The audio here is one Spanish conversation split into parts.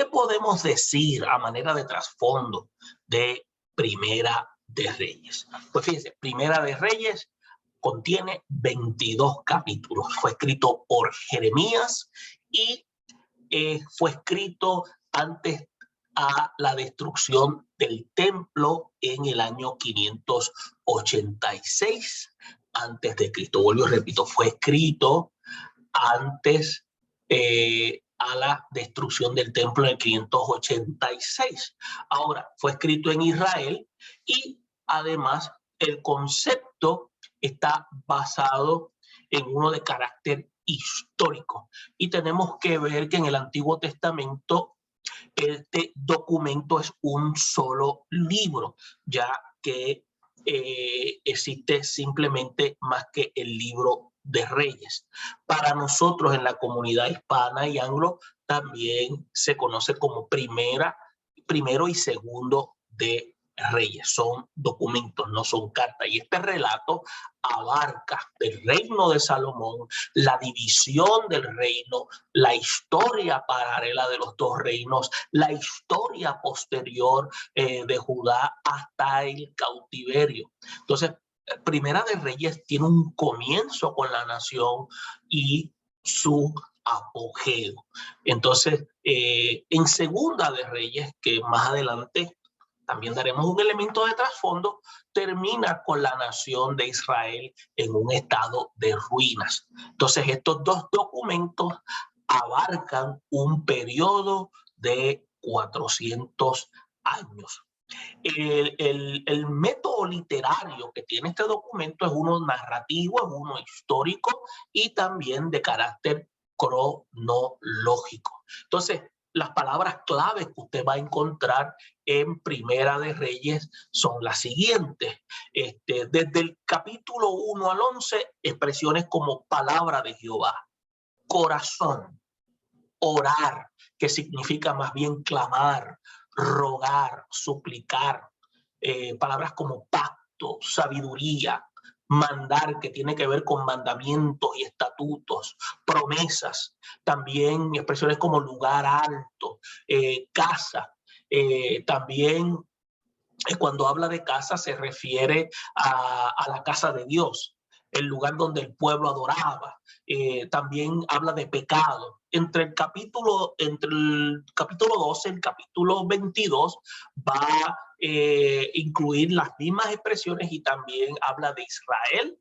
¿Qué podemos decir a manera de trasfondo de Primera de Reyes? Pues fíjense, Primera de Reyes contiene 22 capítulos. Fue escrito por Jeremías y fue escrito antes a la destrucción del templo en el año 586 antes de Cristo. Vuelvo y repito, fue escrito antes a la destrucción del templo en el 586. Ahora, fue escrito en Israel y además el concepto está basado en uno de carácter histórico. Y tenemos que ver que en el Antiguo Testamento este documento es un solo libro, ya que existe simplemente más que el libro de Reyes. Para nosotros en la comunidad hispana y anglo también se conoce como primero y segundo de Reyes. Son documentos, no son cartas. Y este relato abarca el reino de Salomón, la división del reino, la historia paralela de los dos reinos, la historia posterior de Judá hasta el cautiverio. Entonces, Primera de Reyes tiene un comienzo con la nación y su apogeo. Entonces, en Segunda de Reyes, que más adelante también daremos un elemento de trasfondo, termina con la nación de Israel en un estado de ruinas. Entonces, estos dos documentos abarcan un periodo de 400 años. El método literario que tiene este documento es uno narrativo, es uno histórico y también de carácter cronológico. Entonces, las palabras claves que usted va a encontrar en Primera de Reyes son las siguientes. Desde el capítulo 1 al 11, expresiones como palabra de Jehová, corazón, orar, que significa más bien clamar, rogar, suplicar, palabras como pacto, sabiduría, mandar, que tiene que ver con mandamientos y estatutos, promesas, también expresiones como lugar alto, casa, también cuando habla de casa se refiere a la casa de Dios, el lugar donde el pueblo adoraba. También habla de pecado. Entre el capítulo 12 y el capítulo 22 va a incluir las mismas expresiones y también habla de Israel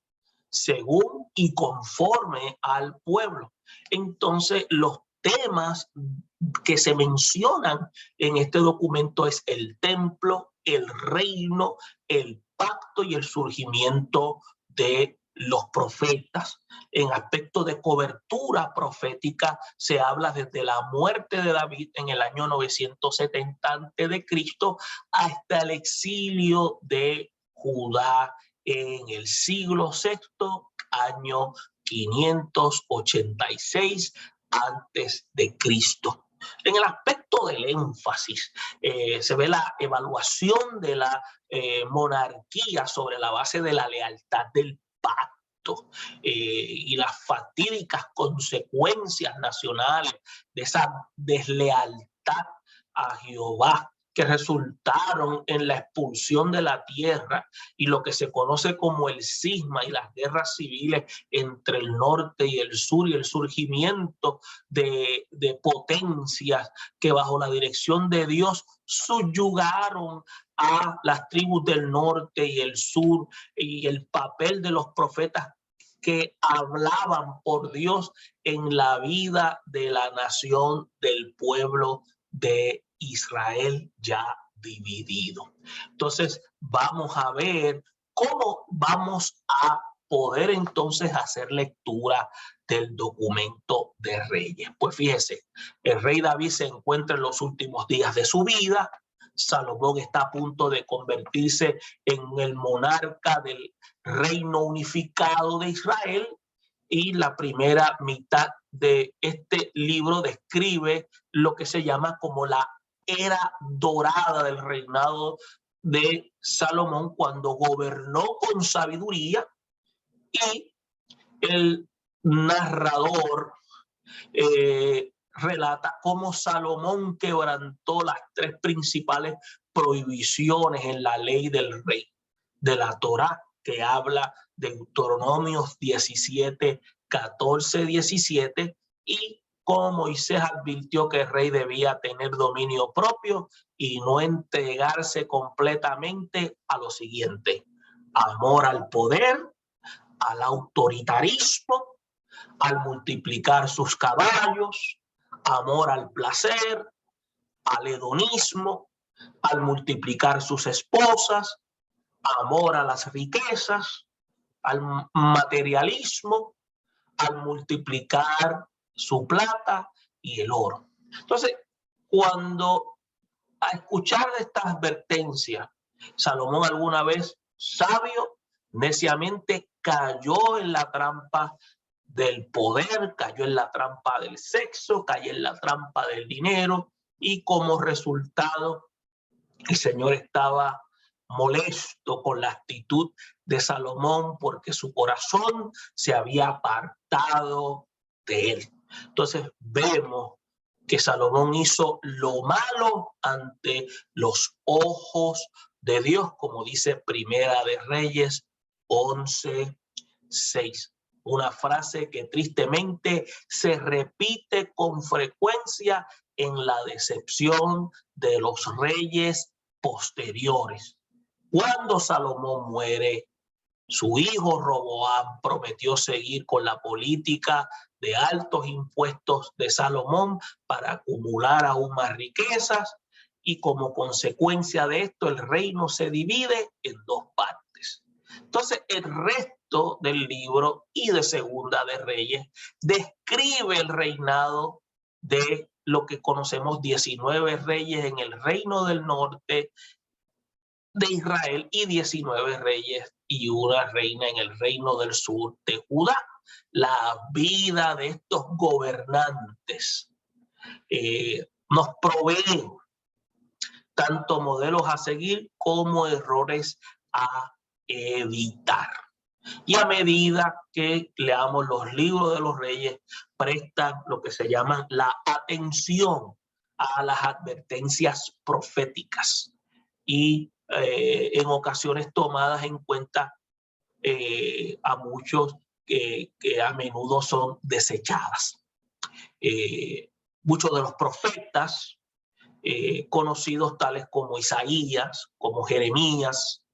según y conforme al pueblo. Entonces, los temas que se mencionan en este documento es el templo, el reino, el pacto y el surgimiento de los profetas. En aspecto de cobertura profética se habla desde la muerte de David en el año 970 a.C. hasta el exilio de Judá en el siglo VI, año 586 antes de Cristo. En el aspecto del énfasis, se ve la evaluación de la monarquía sobre la base de la lealtad del pacto y las fatídicas consecuencias nacionales de esa deslealtad a Jehová, que resultaron en la expulsión de la tierra y lo que se conoce como el cisma y las guerras civiles entre el norte y el sur y el surgimiento de potencias que bajo la dirección de Dios subyugaron a las tribus del norte y el sur, y el papel de los profetas que hablaban por Dios en la vida de la nación, del pueblo de Israel ya dividido. Entonces vamos a ver cómo vamos a poder entonces hacer lectura del documento de Reyes. Pues fíjese, el rey David se encuentra en los últimos días de su vida. Salomón está a punto de convertirse en el monarca del reino unificado de Israel, y la primera mitad de este libro describe lo que se llama como la era dorada del reinado de Salomón, cuando gobernó con sabiduría. Y el narrador relata cómo Salomón quebrantó las tres principales prohibiciones en la ley del rey, de la Torá, que habla de Deuteronomios 17, 14, 17, y cómo Moisés advirtió que el rey debía tener dominio propio y no entregarse completamente a lo siguiente: amor al poder, al autoritarismo, al multiplicar sus caballos, amor al placer, al hedonismo, al multiplicar sus esposas, amor a las riquezas, al materialismo, al multiplicar su plata y el oro. Entonces, cuando a escuchar estas advertencias, Salomón alguna vez, sabio, neciamente cayó en la trampa del poder, cayó en la trampa del sexo, cayó en la trampa del dinero, y como resultado el Señor estaba molesto con la actitud de Salomón porque su corazón se había apartado de él. Entonces vemos que Salomón hizo lo malo ante los ojos de Dios, como dice Primera de Reyes 11:6. Una frase que tristemente se repite con frecuencia en la decepción de los reyes posteriores. Cuando Salomón muere, su hijo Roboam prometió seguir con la política de altos impuestos de Salomón para acumular aún más riquezas, y como consecuencia de esto el reino se divide en dos partes. Entonces el resto del libro y de Segunda de Reyes describe el reinado de lo que conocemos 19 reyes en el reino del norte de Israel y 19 reyes y una reina en el reino del sur de Judá. La vida de estos gobernantes nos provee tanto modelos a seguir como errores a evitar. Y a medida que leamos los libros de los reyes, prestan lo que se llama la atención a las advertencias proféticas y en ocasiones tomadas en cuenta a muchos que a menudo son desechadas. Muchos de los profetas conocidos tales como Isaías, como Jeremías,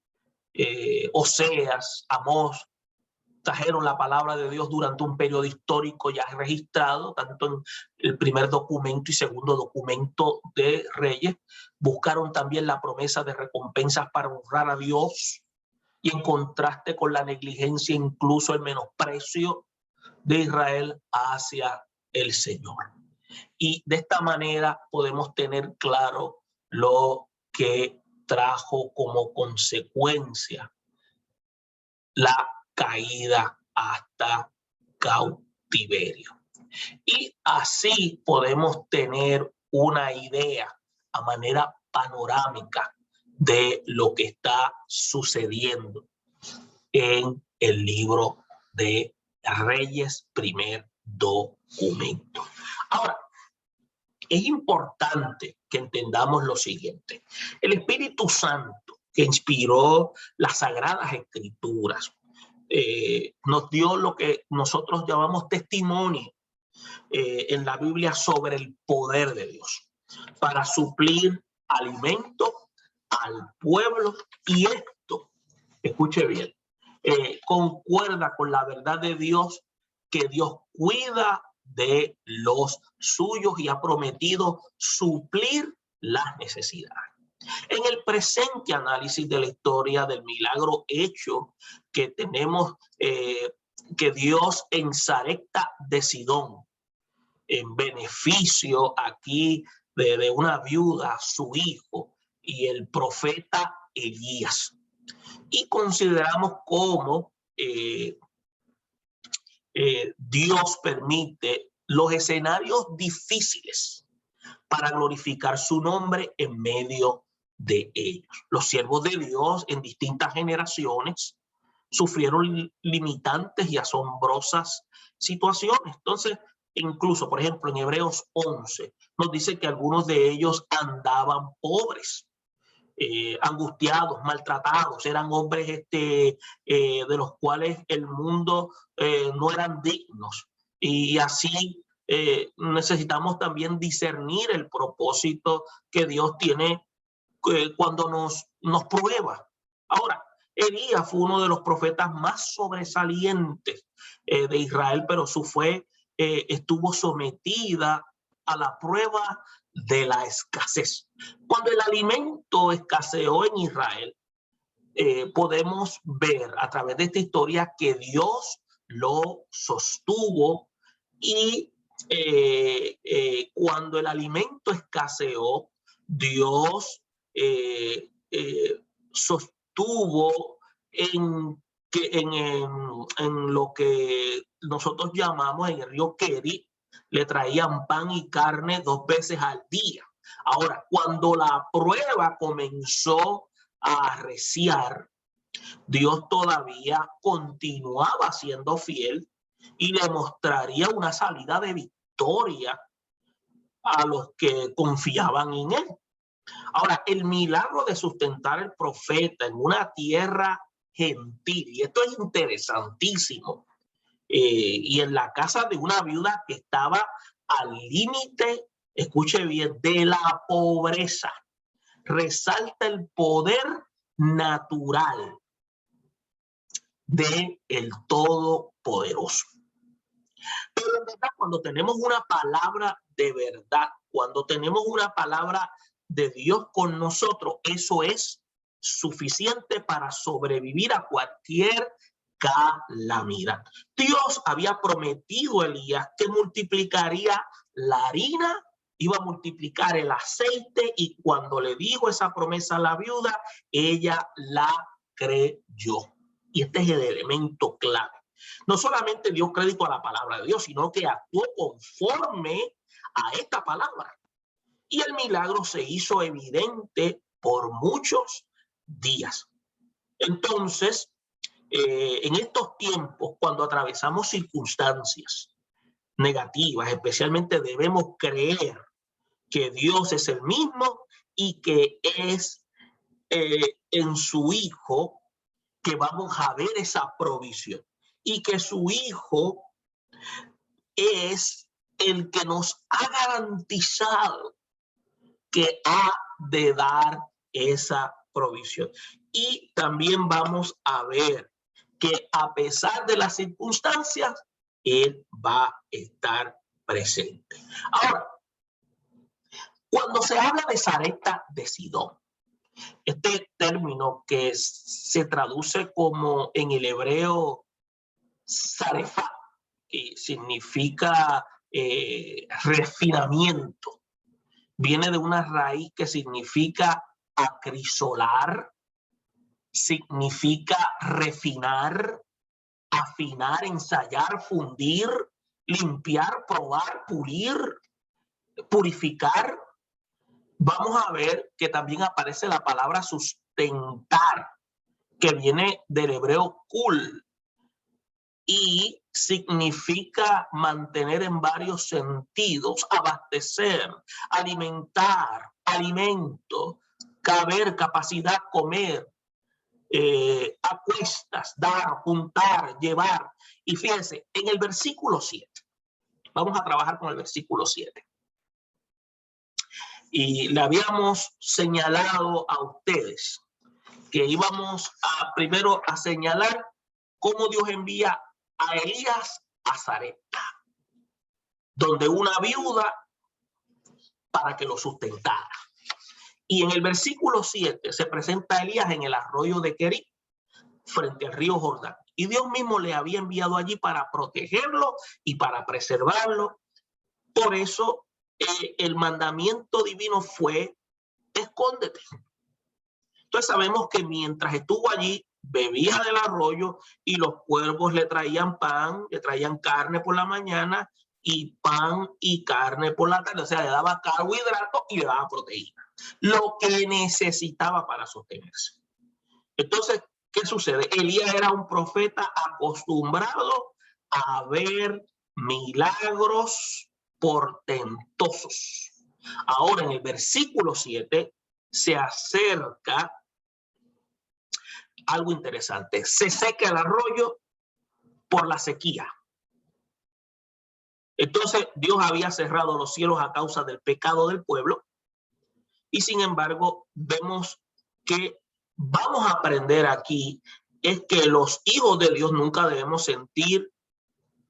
Oseas, Amós, trajeron la palabra de Dios durante un periodo histórico ya registrado, tanto en el primer documento y segundo documento de Reyes. Buscaron también la promesa de recompensas para honrar a Dios, y en contraste con la negligencia, incluso el menosprecio de Israel hacia el Señor. Y de esta manera podemos tener claro lo que trajo como consecuencia la caída hasta cautiverio. Y así podemos tener una idea a manera panorámica de lo que está sucediendo en el libro de Reyes, primer documento. Ahora, es importante que entendamos lo siguiente. El Espíritu Santo, que inspiró las Sagradas Escrituras, nos dio lo que nosotros llamamos testimonio en la Biblia sobre el poder de Dios para suplir alimento al pueblo. Y esto, escuche bien, concuerda con la verdad de Dios, que Dios cuida de los suyos y ha prometido suplir las necesidades. En el presente análisis de la historia del milagro hecho que tenemos, que Dios en Sarepta de Sidón, en beneficio aquí de una viuda, su hijo, y el profeta Elías. Y consideramos cómo Dios permite los escenarios difíciles para glorificar su nombre en medio de ellos. Los siervos de Dios en distintas generaciones sufrieron limitantes y asombrosas situaciones. Entonces, Incluso, por ejemplo, en Hebreos 11 nos dice que algunos de ellos andaban pobres, angustiados, maltratados, eran hombres de los cuales el mundo no eran dignos. Y así necesitamos también discernir el propósito que Dios tiene cuando nos prueba. Ahora, Elías fue uno de los profetas más sobresalientes de Israel, pero su fe estuvo sometida a la prueba de la escasez. Cuando el alimento escaseó en Israel, podemos ver a través de esta historia que Dios lo sostuvo y cuando el alimento escaseó, Dios sostuvo en lo que nosotros llamamos en el río Keri, le traían pan y carne 2 veces al día. Ahora, cuando la prueba comenzó a arreciar, Dios todavía continuaba siendo fiel y le mostraría una salida de victoria a los que confiaban en él. Ahora, el milagro de sustentar al profeta en una tierra gentil, y esto es interesantísimo, y en la casa de una viuda que estaba al límite, escuche bien, de la pobreza, resalta el poder natural de el Todopoderoso. Pero en verdad, cuando tenemos una palabra de verdad, cuando tenemos una palabra de Dios con nosotros, eso es suficiente para sobrevivir a cualquier calamidad. Dios había prometido a Elías que multiplicaría la harina, iba a multiplicar el aceite, y cuando le dijo esa promesa a la viuda, ella la creyó. Y este es el elemento clave. No solamente dio crédito a la palabra de Dios, sino que actuó conforme a esta palabra. Y el milagro se hizo evidente por muchos días. Entonces, en estos tiempos, cuando atravesamos circunstancias negativas, especialmente debemos creer que Dios es el mismo y que es en su Hijo que vamos a ver esa provisión, y que su Hijo es el que nos ha garantizado que ha de dar esa provisión. Y también vamos a ver que a pesar de las circunstancias, Él va a estar presente. Ahora, cuando se habla de Sarepta de Sidón, este término que se traduce como en el hebreo Sarefat, que significa refinamiento, viene de una raíz que significa acrisolar, significa refinar, afinar, ensayar, fundir, limpiar, probar, pulir, purificar. Vamos a ver que también aparece la palabra sustentar, que viene del hebreo kul, y significa mantener en varios sentidos: abastecer, alimentar, alimento, caber, capacidad, comer, a cuestas, dar, juntar, llevar. Y fíjense, en el versículo 7, vamos a trabajar con el versículo 7. Y le habíamos señalado a ustedes que íbamos primero a señalar cómo Dios envía a Elías a Sarepta, donde una viuda, para que lo sustentara. Y en el versículo 7 se presenta a Elías en el arroyo de Kerit, frente al río Jordán. Y Dios mismo le había enviado allí para protegerlo y para preservarlo. Por eso el mandamiento divino fue: escóndete. Entonces sabemos que mientras estuvo allí, bebía del arroyo, y los cuervos le traían pan, le traían carne por la mañana, y pan y carne por la tarde. O sea, le daba carbohidratos y le daba proteína, lo que necesitaba para sostenerse. Entonces, ¿qué sucede? Elías era un profeta acostumbrado a ver milagros portentosos. Ahora en el versículo 7 se acerca algo interesante. Se seca el arroyo por la sequía. Entonces Dios había cerrado los cielos a causa del pecado del pueblo. Y sin embargo, vemos que vamos a aprender aquí es que los hijos de Dios nunca debemos sentir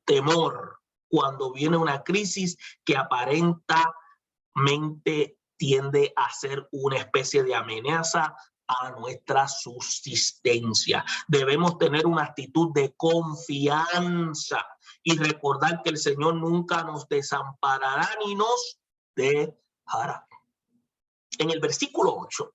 temor cuando viene una crisis que aparentemente tiende a ser una especie de amenaza a nuestra subsistencia. Debemos tener una actitud de confianza y recordar que el Señor nunca nos desamparará ni nos dejará. En el versículo 8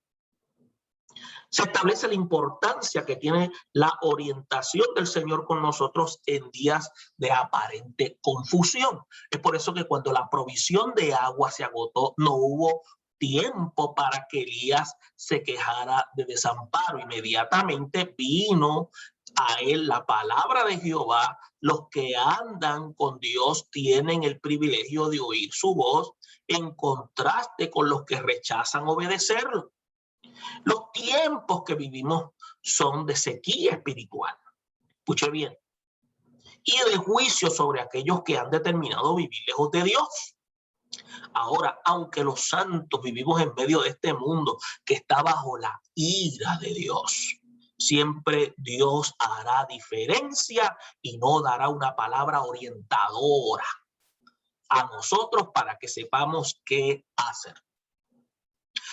se establece la importancia que tiene la orientación del Señor con nosotros en días de aparente confusión. Es por eso que cuando la provisión de agua se agotó, no hubo tiempo para que Elías se quejara de desamparo. Inmediatamente vino a él la palabra de Jehová. Los que andan con Dios tienen el privilegio de oír su voz, en contraste con los que rechazan obedecerlo. Los tiempos que vivimos son de sequía espiritual. Escuche bien. Y de juicio sobre aquellos que han determinado vivir lejos de Dios. Ahora, aunque los santos vivimos en medio de este mundo que está bajo la ira de Dios, siempre Dios hará diferencia y no dará una palabra orientadora a nosotros para que sepamos qué hacer.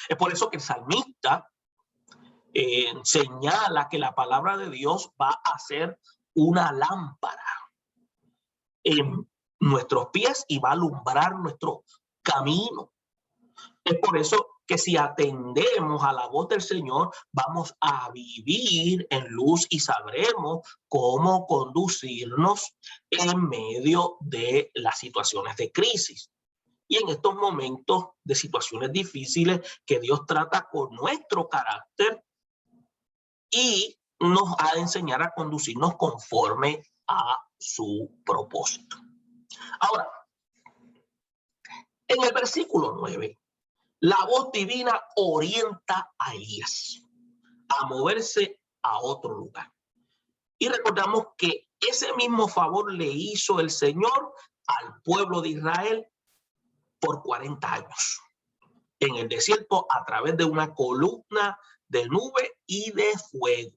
Es por eso que el salmista señala que la palabra de Dios va a ser una lámpara en nuestros pies y va a alumbrar nuestro camino. Es por eso que si atendemos a la voz del Señor, vamos a vivir en luz y sabremos cómo conducirnos en medio de las situaciones de crisis. Y en estos momentos de situaciones difíciles que Dios trata con nuestro carácter y nos ha de enseñar a conducirnos conforme a su propósito. Ahora, en el versículo 9, la voz divina orienta a Elías a moverse a otro lugar. Y recordamos que ese mismo favor le hizo el Señor al pueblo de Israel por 40 años en el desierto a través de una columna de nube y de fuego.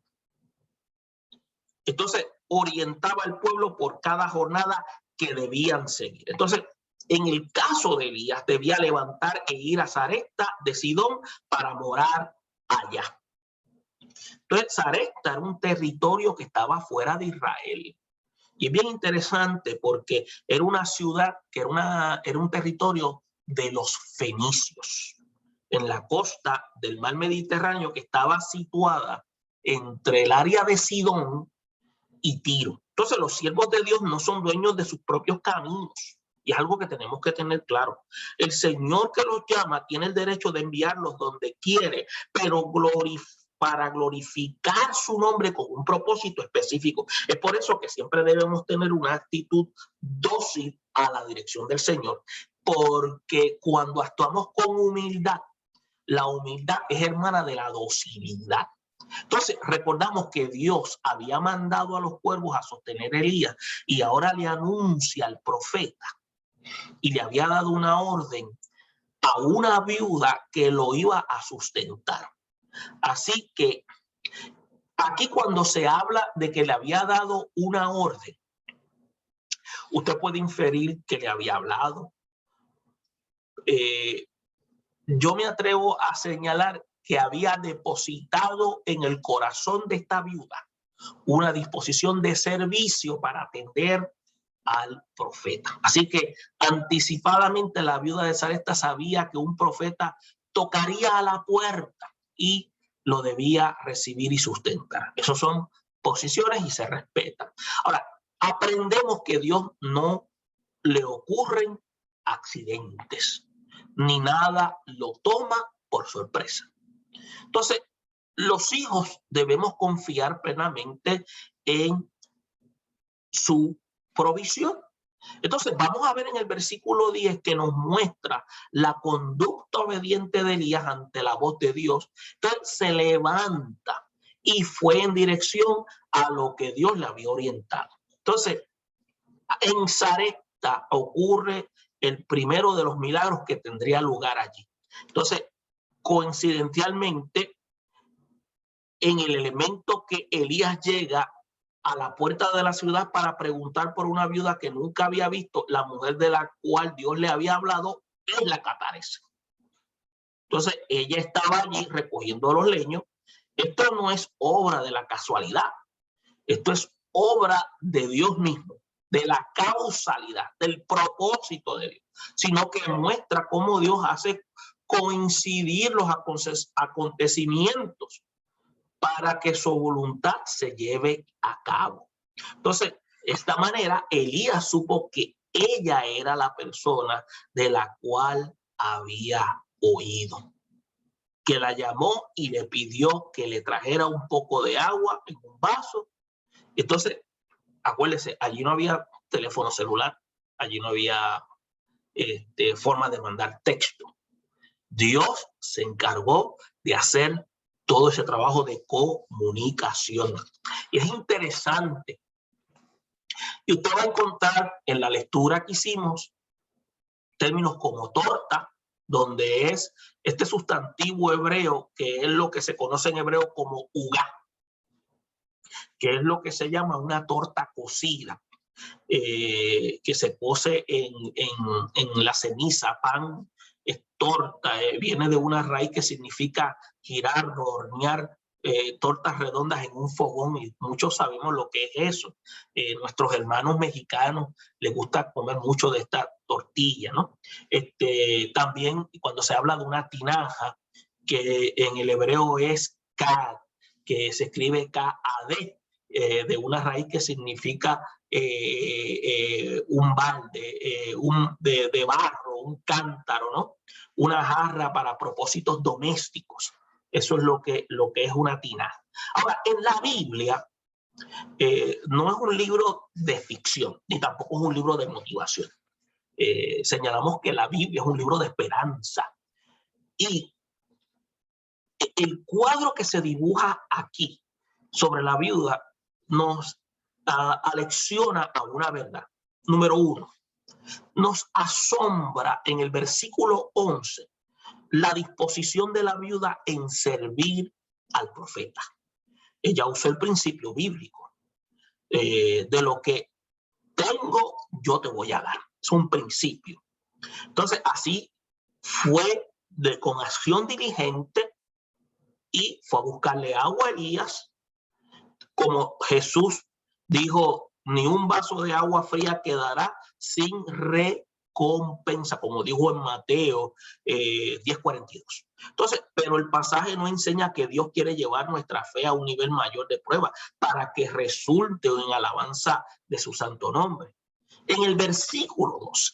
Entonces orientaba al pueblo por cada jornada que debían seguir. Entonces, en el caso de Elías, debía levantar e ir a Sarepta de Sidón para morar allá. Entonces, Sarepta era un territorio que estaba fuera de Israel. Y es bien interesante porque era una ciudad que era un territorio de los fenicios, en la costa del mar Mediterráneo, que estaba situada entre el área de Sidón y Tiro. Entonces los siervos de Dios no son dueños de sus propios caminos. Y es algo que tenemos que tener claro. El Señor que los llama tiene el derecho de enviarlos donde quiere, pero para glorificar su nombre con un propósito específico. Es por eso que siempre debemos tener una actitud dócil a la dirección del Señor, porque cuando actuamos con humildad, la humildad es hermana de la docilidad. Entonces, recordamos que Dios había mandado a los cuervos a sostener a Elías y ahora le anuncia al profeta y le había dado una orden a una viuda que lo iba a sustentar. Así que aquí cuando se habla de que le había dado una orden, usted puede inferir que le había hablado. Yo me atrevo a señalar que había depositado en el corazón de esta viuda una disposición de servicio para atender al profeta. Así que anticipadamente la viuda de Sarepta sabía que un profeta tocaría a la puerta y lo debía recibir y sustentar. Esas son posiciones y se respetan. Ahora, aprendemos que Dios no le ocurren accidentes, ni nada lo toma por sorpresa. Entonces, los hijos debemos confiar plenamente en su provisión. Entonces vamos a ver en el versículo 10 que nos muestra la conducta obediente de Elías ante la voz de Dios. Entonces se levanta y fue en dirección a lo que Dios le había orientado. Entonces, en Sarepta ocurre el primero de los milagros que tendría lugar allí. Entonces, coincidencialmente, en el elemento que Elías llega a la puerta de la ciudad para preguntar por una viuda que nunca había visto, la mujer de la cual Dios le había hablado, es la cataresa. Entonces, ella estaba allí recogiendo los leños. Esto no es obra de la casualidad. Esto es obra de Dios mismo, de la causalidad, del propósito de Dios, sino que muestra cómo Dios hace coincidir los acontecimientos para que su voluntad se lleve a cabo. Entonces, de esta manera, Elías supo que ella era la persona de la cual había oído, que la llamó y le pidió que le trajera un poco de agua en un vaso. Entonces, acuérdese, allí no había teléfono celular, allí no había forma de mandar texto. Dios se encargó de hacer todo ese trabajo de comunicación. Y es interesante. Y usted va a encontrar en la lectura que hicimos términos como torta, donde es este sustantivo hebreo, que es lo que se conoce en hebreo como ugá, que es lo que se llama una torta cocida, que se cose en la ceniza. Pan es torta, viene de una raíz que significa girar, hornear, tortas redondas en un fogón, y muchos sabemos lo que es eso. Nuestros hermanos mexicanos les gusta comer mucho de esta tortilla, ¿no? También cuando se habla de una tinaja, que en el hebreo es kad, que se escribe K-A-D, de una raíz que significa un balde, de barro, un cántaro, ¿no? Una jarra para propósitos domésticos. Eso es lo que es una tinaja. Ahora, en la Biblia no es un libro de ficción, ni tampoco es un libro de motivación. Señalamos que la Biblia es un libro de esperanza. Y el cuadro que se dibuja aquí sobre la viuda nos alecciona a una verdad. Número uno, nos asombra en el versículo 11 la disposición de la viuda en servir al profeta. Ella usó el principio bíblico, de lo que tengo yo te voy a dar. Es un principio. Entonces, así fue con acción diligente, y fue a buscarle agua a Elías. Como Jesús dijo, ni un vaso de agua fría quedará sin recompensa, como dijo en Mateo 10:42. Entonces, pero el pasaje no enseña que Dios quiere llevar nuestra fe a un nivel mayor de prueba para que resulte en alabanza de su santo nombre. En el versículo 12,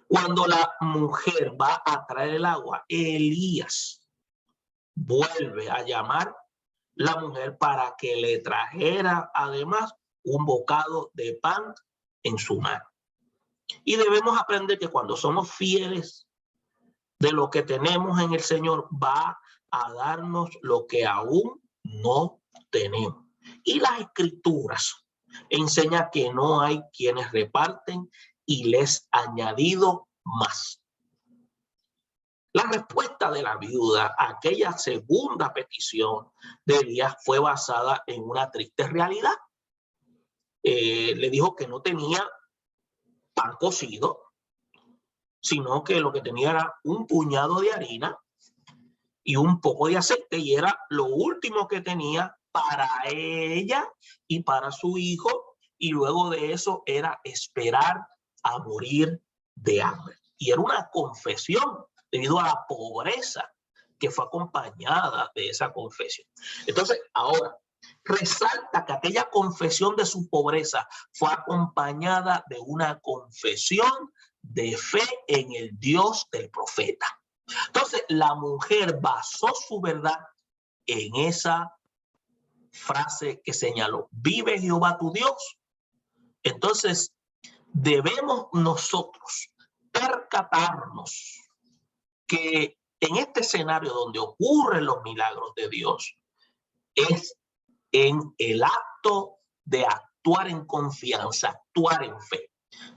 cuando la mujer va a traer el agua, Elías vuelve a llamar la mujer para que le trajera además un bocado de pan en su mano. Y debemos aprender que cuando somos fieles de lo que tenemos en el Señor, va a darnos lo que aún no tenemos. Y las Escrituras enseñan que no hay quienes reparten y les añadido más. La respuesta de la viuda a aquella segunda petición de Elías fue basada en una triste realidad. Le dijo que no tenía pan cocido, sino que lo que tenía era un puñado de harina y un poco de aceite, y era lo último que tenía para ella y para su hijo, y luego de eso era esperar a morir de hambre. Y era una confesión debido a la pobreza que fue acompañada de esa confesión. Entonces, ahora, resalta que aquella confesión de su pobreza fue acompañada de una confesión de fe en el Dios del profeta. Entonces, la mujer basó su verdad en esa frase que señaló: vive Jehová tu Dios. Entonces, debemos nosotros percatarnos que en este escenario donde ocurren los milagros de Dios es en el acto de actuar en confianza, actuar en fe.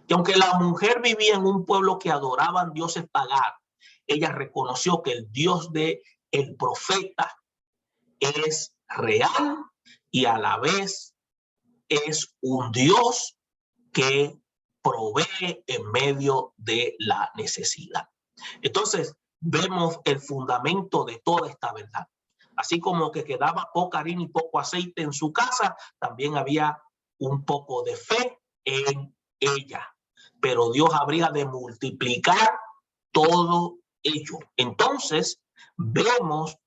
Que aunque la mujer vivía en un pueblo que adoraban dioses paganos, ella reconoció que el Dios de el profeta es real y a la vez es un Dios que provee en medio de la necesidad. Entonces, vemos el fundamento de toda esta verdad. Así como que quedaba poca harina y poco aceite en su casa, también había un poco de fe en ella. Pero Dios habría de multiplicar todo ello. Entonces, vemos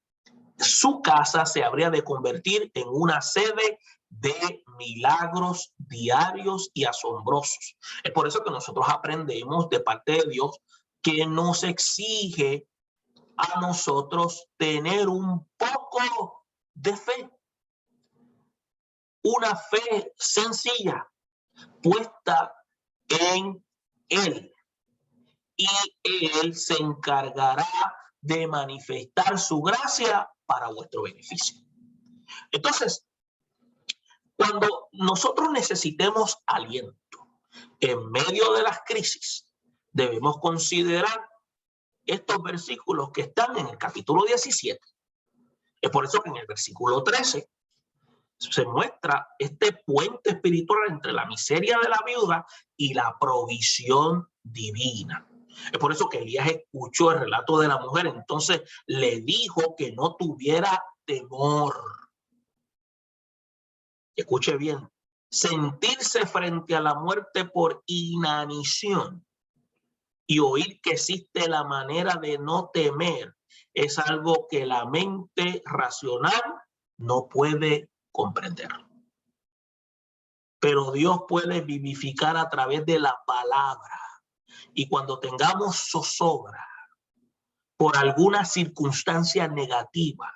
su casa se habría de convertir en una sede de milagros diarios y asombrosos. Es por eso que nosotros aprendemos de parte de Dios que nos exige a nosotros tener un poco de fe, una fe sencilla, puesta en Él. Y Él se encargará de manifestar su gracia para vuestro beneficio. Entonces, cuando nosotros necesitemos aliento en medio de las crisis, debemos considerar estos versículos que están en el capítulo 17. Es por eso que en el versículo 13 se muestra este puente espiritual entre la miseria de la viuda y la provisión divina. Es por eso que Elías escuchó el relato de la mujer, entonces le dijo que no tuviera temor. Escuche bien, sentirse frente a la muerte por inanición y oír que existe la manera de no temer es algo que la mente racional no puede comprender. Pero Dios puede vivificar a través de la palabra. Y cuando tengamos zozobra por alguna circunstancia negativa,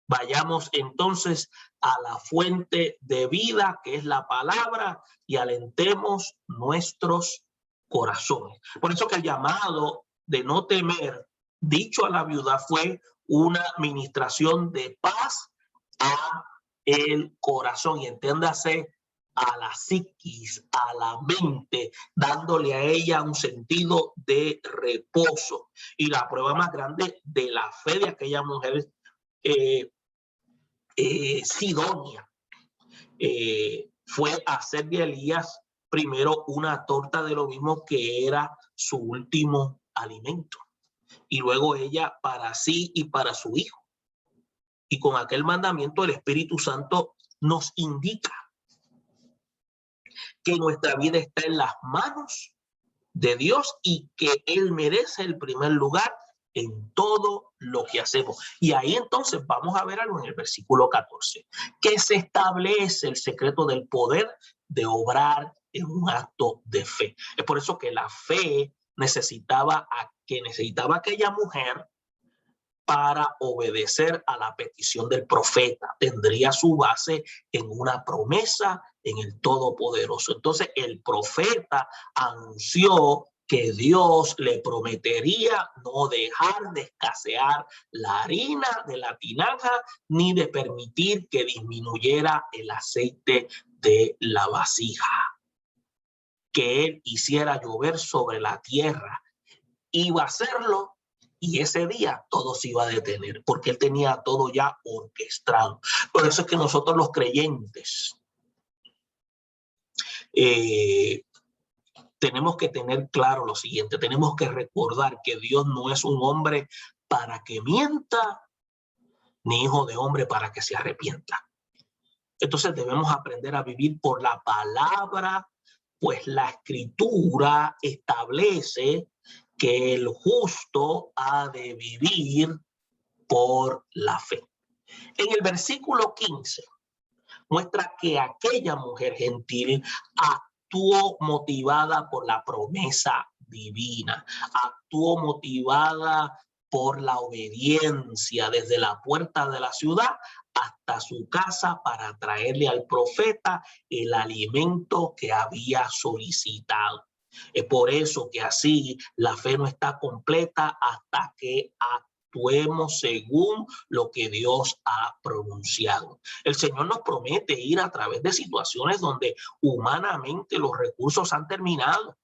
vayamos entonces a la fuente de vida, que es la palabra, y alentemos nuestros corazones. Por eso que el llamado de no temer, dicho a la viuda, fue una ministración de paz a el corazón, y entiéndase, a la psiquis, a la mente, dándole a ella un sentido de reposo. Y la prueba más grande de la fe de aquella mujer Sidonia fue hacer de Elías primero una torta de lo mismo que era su último alimento, y luego ella para sí y para su hijo. Y con aquel mandamiento el Espíritu Santo nos indica que nuestra vida está en las manos de Dios y que Él merece el primer lugar en todo lo que hacemos. Y ahí entonces vamos a ver algo en el versículo 14, que se establece el secreto del poder de obrar en un acto de fe. Es por eso que la fe necesitaba aquella mujer para obedecer a la petición del profeta. Tendría su base en una promesa en el Todopoderoso. Entonces el profeta anunció que Dios le prometería no dejar de escasear la harina de la tinaja, ni de permitir que disminuyera el aceite de la vasija. Que Él hiciera llover sobre la tierra. Iba a hacerlo. Y ese día todo se iba a detener, porque Él tenía todo ya orquestado. Por eso es que nosotros los creyentes tenemos que tener claro lo siguiente. Tenemos que recordar que Dios no es un hombre para que mienta, ni hijo de hombre para que se arrepienta. Entonces debemos aprender a vivir por la palabra, pues la Escritura establece que el justo ha de vivir por la fe. En el versículo 15 muestra que aquella mujer gentil actuó motivada por la promesa divina, actuó motivada por la obediencia desde la puerta de la ciudad hasta su casa para traerle al profeta el alimento que había solicitado. Es por eso que así la fe no está completa hasta que actuemos según lo que Dios ha pronunciado. El Señor nos promete ir a través de situaciones donde humanamente los recursos han terminado.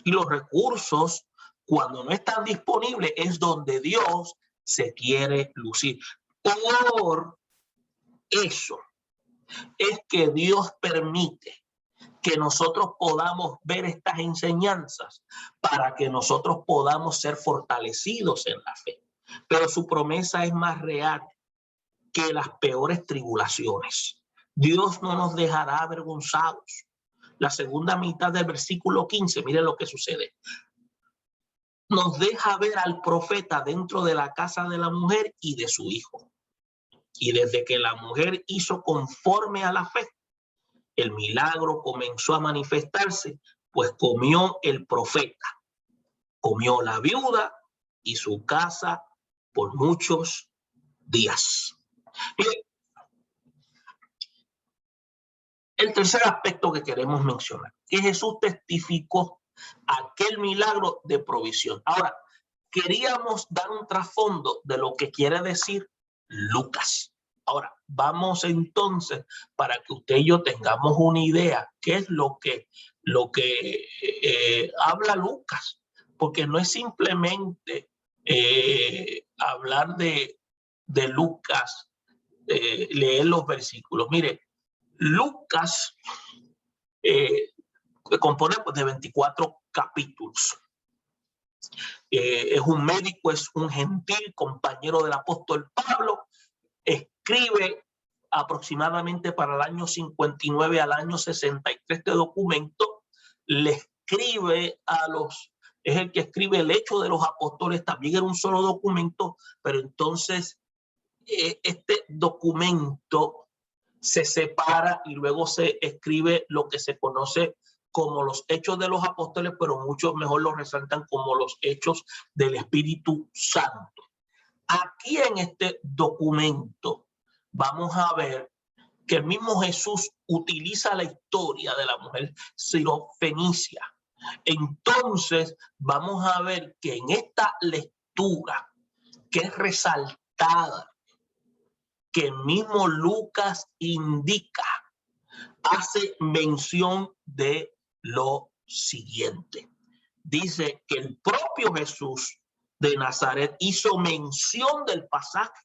Y los recursos, cuando no están disponibles, es donde Dios se quiere lucir. Por eso es que Dios permite que nosotros podamos ver estas enseñanzas para que nosotros podamos ser fortalecidos en la fe. Pero su promesa es más real que las peores tribulaciones. Dios no nos dejará avergonzados. La segunda mitad del versículo 15, miren lo que sucede. Nos deja ver al profeta dentro de la casa de la mujer y de su hijo. Y desde que la mujer hizo conforme a la fe, el milagro comenzó a manifestarse, pues comió el profeta, comió la viuda y su casa por muchos días. Miren, el tercer aspecto que queremos mencionar, que Jesús testificó aquel milagro de provisión. Ahora, queríamos dar un trasfondo de lo que quiere decir Lucas. Ahora, vamos entonces para que usted y yo tengamos una idea qué es lo que habla Lucas, porque no es simplemente hablar de Lucas, leer los versículos. Mire, Lucas compone de 24 capítulos. Es un médico, es un gentil, compañero del apóstol Pablo. Escribe aproximadamente para el año 59 al año 63 este documento. Le escribe es el que escribe el Hecho de los Apóstoles, también era un solo documento, pero entonces este documento se separa y luego se escribe lo que se conoce como los Hechos de los Apóstoles, pero muchos mejor los resaltan como los Hechos del Espíritu Santo. Aquí en este documento vamos a ver que el mismo Jesús utiliza la historia de la mujer sirofenicia. Entonces vamos a ver que en esta lectura, que es resaltada, que el mismo Lucas indica, hace mención de lo siguiente. Dice que el propio Jesús de Nazaret hizo mención del pasaje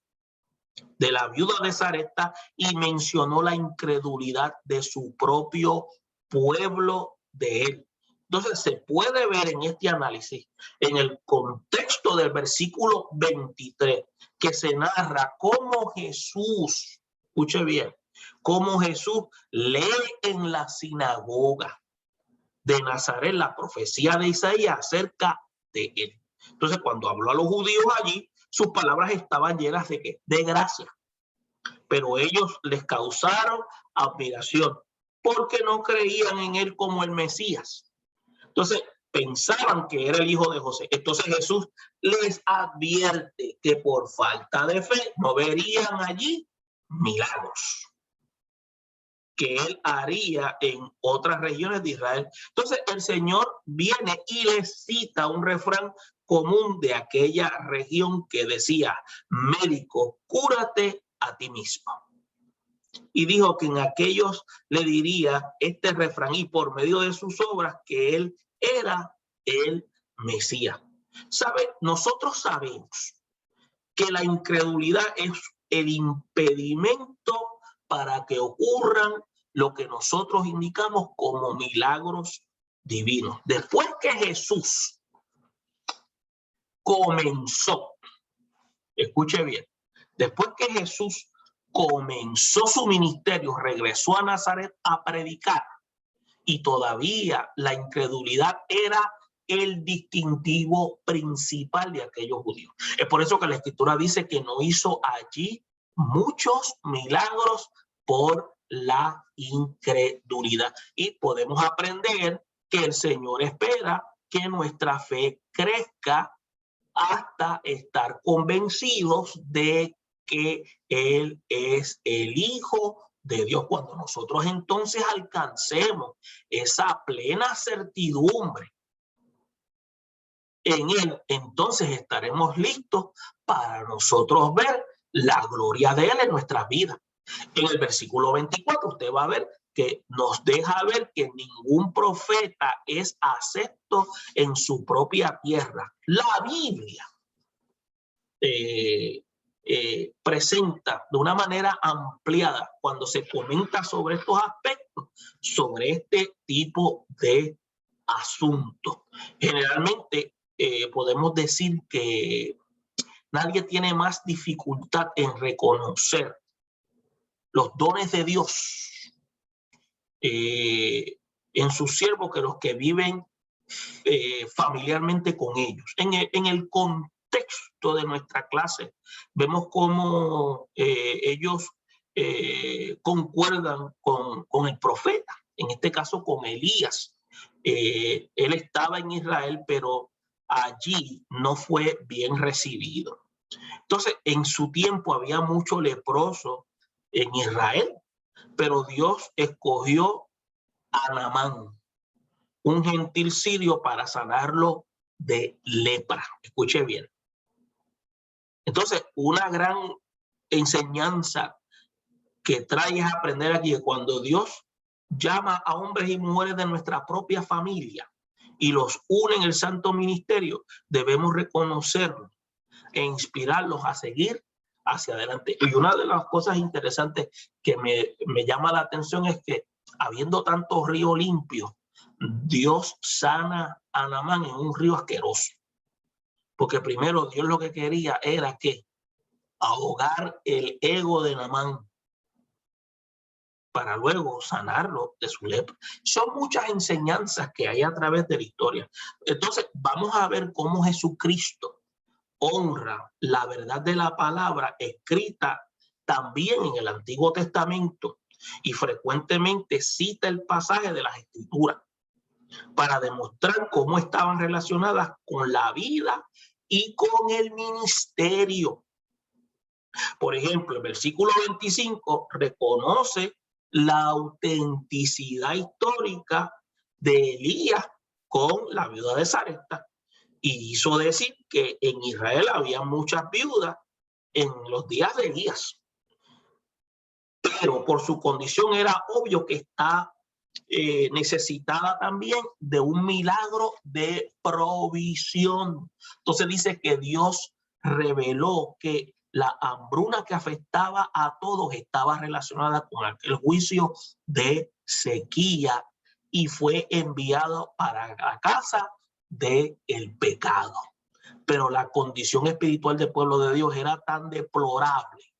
de la viuda de Sarepta y mencionó la incredulidad de su propio pueblo de él. Entonces se puede ver en este análisis, en el contexto del versículo 23, que se narra cómo Jesús, escuche bien, cómo Jesús lee en la sinagoga de Nazaret la profecía de Isaías acerca de él. Entonces, cuando habló a los judíos allí, sus palabras estaban llenas de ¿qué? De gracia. Pero ellos les causaron admiración porque no creían en él como el Mesías. Entonces, pensaban que era el hijo de José. Entonces Jesús les advierte que por falta de fe no verían allí milagros que él haría en otras regiones de Israel. Entonces el Señor viene y les cita un refrán común de aquella región que decía: médico, cúrate a ti mismo. Y dijo que en aquellos le diría este refrán, y por medio de sus obras, que él era el Mesías. ¿Sabe? Nosotros sabemos que la incredulidad es el impedimento para que ocurran lo que nosotros indicamos como milagros divinos. Después que Jesús comenzó, escuche bien, después que Jesús comenzó su ministerio, regresó a Nazaret a predicar, y todavía la incredulidad era el distintivo principal de aquellos judíos. Es por eso que la Escritura dice que no hizo allí muchos milagros por la incredulidad. Y podemos aprender que el Señor espera que nuestra fe crezca hasta estar convencidos de que Él es el Hijo de Dios. Cuando nosotros entonces alcancemos esa plena certidumbre en Él, entonces estaremos listos para nosotros ver la gloria de Él en nuestras vidas. En el versículo 24 usted va a ver que nos deja ver que ningún profeta es acepto en su propia tierra. La Biblia presenta de una manera ampliada cuando se comenta sobre estos aspectos, sobre este tipo de asuntos. Generalmente podemos decir que nadie tiene más dificultad en reconocer los dones de Dios en sus siervos que los que viven familiarmente con ellos. En el contexto de nuestra clase vemos cómo ellos concuerdan con el profeta, en este caso con Elías. Él estaba en Israel, pero allí no fue bien recibido. Entonces, en su tiempo había mucho leproso en Israel, pero Dios escogió a Naamán, un gentil sirio, para sanarlo de lepra. Escuche bien. Entonces, una gran enseñanza que trae es aprender aquí que cuando Dios llama a hombres y mujeres de nuestra propia familia y los une en el santo ministerio, debemos reconocerlos e inspirarlos a seguir hacia adelante. Y una de las cosas interesantes que me llama la atención es que, habiendo tantos ríos limpios, Dios sana a Naamán en un río asqueroso. Porque primero Dios lo que quería era que ahogar el ego de Naamán para luego sanarlo de su lepra. Son muchas enseñanzas que hay a través de la historia. Entonces vamos a ver cómo Jesucristo honra la verdad de la palabra escrita también en el Antiguo Testamento, y frecuentemente cita el pasaje de las Escrituras para demostrar cómo estaban relacionadas con la vida y con el ministerio. Por ejemplo, el versículo 25 reconoce la autenticidad histórica de Elías con la viuda de Sarepta, y hizo decir que en Israel había muchas viudas en los días de Elías. Pero por su condición era obvio que está necesitada también de un milagro de provisión. Entonces dice que Dios reveló que la hambruna que afectaba a todos estaba relacionada con aquel juicio de sequía y fue enviado para la casa del pecado. Pero la condición espiritual del pueblo de Dios era tan deplorable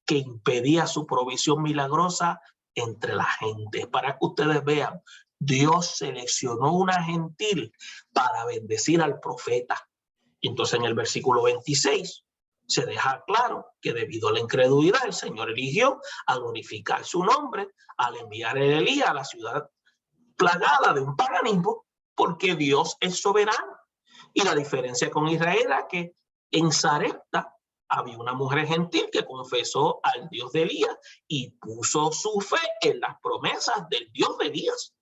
que impedía su provisión milagrosa entre la gente. Para que ustedes vean, Dios seleccionó una gentil para bendecir al profeta. Entonces en el versículo 26 se deja claro que debido a la incredulidad el Señor eligió a glorificar su nombre al enviar a Elías a la ciudad plagada de un paganismo, porque Dios es soberano. Y la diferencia con Israel era que en Sarepta había una mujer gentil que confesó al Dios de Elías y puso su fe en las promesas del Dios de Elías.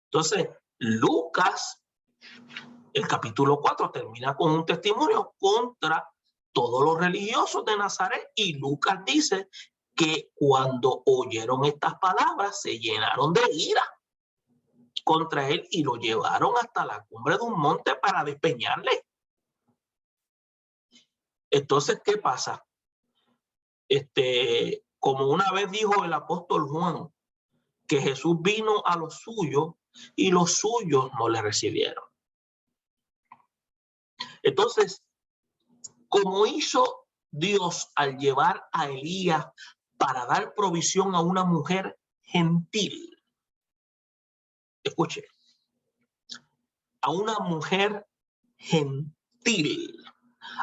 Entonces, Lucas, el capítulo 4, termina con un testimonio contra todos los religiosos de Nazaret, y Lucas dice que cuando oyeron estas palabras se llenaron de ira contra él y lo llevaron hasta la cumbre de un monte para despeñarle. Entonces, ¿qué pasa? Como una vez dijo el apóstol Juan, que Jesús vino a los suyos y los suyos no le recibieron. Entonces, como hizo Dios al llevar a Elías para dar provisión a una mujer gentil, escuche, a una mujer gentil,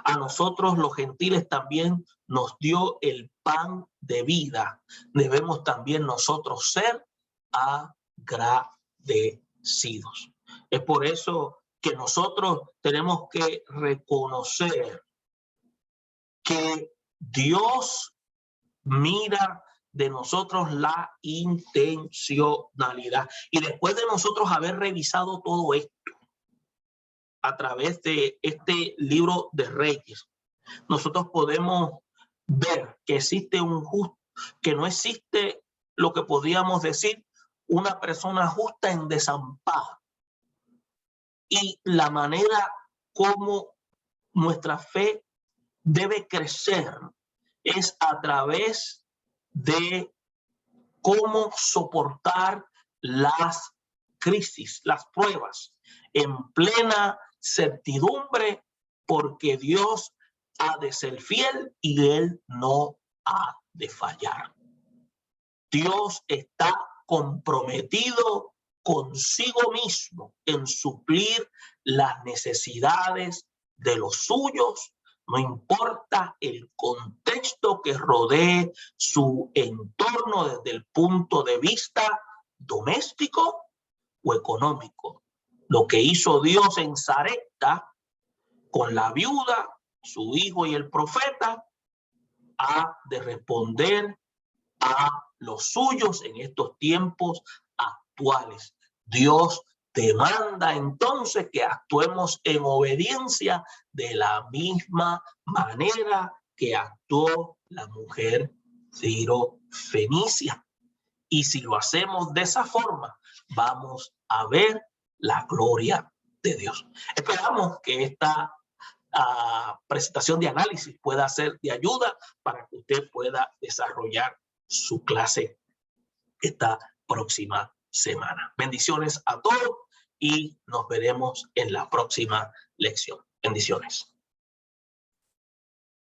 a nosotros los gentiles también nos dio el pan de vida. Debemos también nosotros ser agradecidos. Es por eso que nosotros tenemos que reconocer que Dios mira de nosotros la intencionalidad. Y después de nosotros haber revisado todo esto a través de este libro de Reyes, nosotros podemos ver que existe un justo, que no existe lo que podríamos decir una persona justa en desamparo. Y la manera como nuestra fe debe crecer es a través de cómo soportar las crisis, las pruebas, en plena certidumbre, porque Dios ha de ser fiel y Él no ha de fallar. Dios está comprometido consigo mismo en suplir las necesidades de los suyos, no importa el contexto que rodee su entorno desde el punto de vista doméstico o económico. Lo que hizo Dios en Sarepta con la viuda, su hijo y el profeta, ha de responder a los suyos en estos tiempos actuales. Dios demanda entonces que actuemos en obediencia de la misma manera que actuó la mujer Sirofenicia. Y si lo hacemos de esa forma, vamos a ver la gloria de Dios. Esperamos que esta presentación de análisis pueda ser de ayuda para que usted pueda desarrollar su clase esta próxima semana. Bendiciones a todos y nos veremos en la próxima lección. Bendiciones.